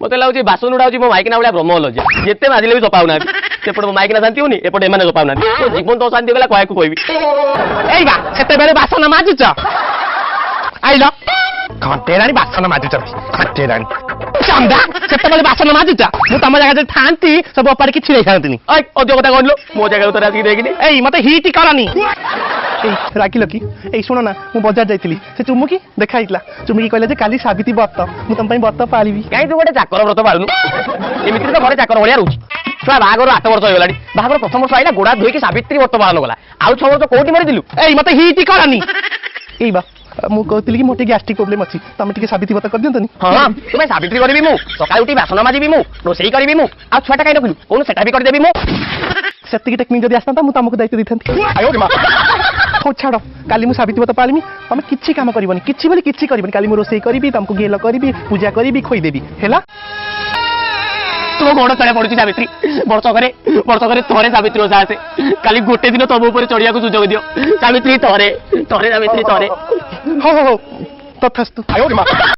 मत लगुच बासन उड़ा मो माइकिना भाया ब्रह्म हल जिते माजिले भी चपाऊना सेपटे मो माइकिना शांति होनी एपटे एमाने चपाऊना जीवन तो शांति गला कहू कहबी से बासन माजुच आइल घंटेराणी बासन माजुच घंटेराणी चंदा से बासन माजुच मु तुम जगह था सब अपाड़ कि छिड़े खाती अध कथा कहलो मो जगह तो आसिक देखनी मत हिट करनी रागिल कि शुण ना मु बजार जाइली से चुमुकी देखाई चुमुकी कहले काली साबित्री व्रत मु तुम व्रत पाली कहीं तू गोटे चाकर व्रत पालुनु एमती तो घरे चाकर भाया रोच छुआ बाहर 8 वर्ष होगा बाहर प्रथम वर्ष आईला गोड़ा धोईकी साबित्री व्रत पालन कला आउ 6 वर्ष कौटी मरीलु मत हिट करनी मु कहती कि मोटे गैस्ट्रिक प्रोब्लेम अच्छी तुम टे साबित्री व्रत कर दिंतनी हाँ तुम्हें साबित्री करी मु सकाल उठी बासन माजी मु रोसई करी मु आ छुआटा कहीं रखिलु कौन सेटा भी करदेवी मु सेतिकी टेक्निक जदि आसता मु तुमको दायित्व देथंती हो छाड़ काली मु साबित्री व्रत पालिमी तुम किछि काम करबनी किछि बोली किछि करबनी काली मु रोसई करी तुमको गेल करी पूजा करी खोईदेवी है तुम गोड़ तले पड़ी सावित्री वर्षक थरे सावित्री ओषा आसे काली गोटे दिन तुम ऊपर चढ़िया सुजोग दियो सावित्री थरे सावित्री थरे हो तथास्तु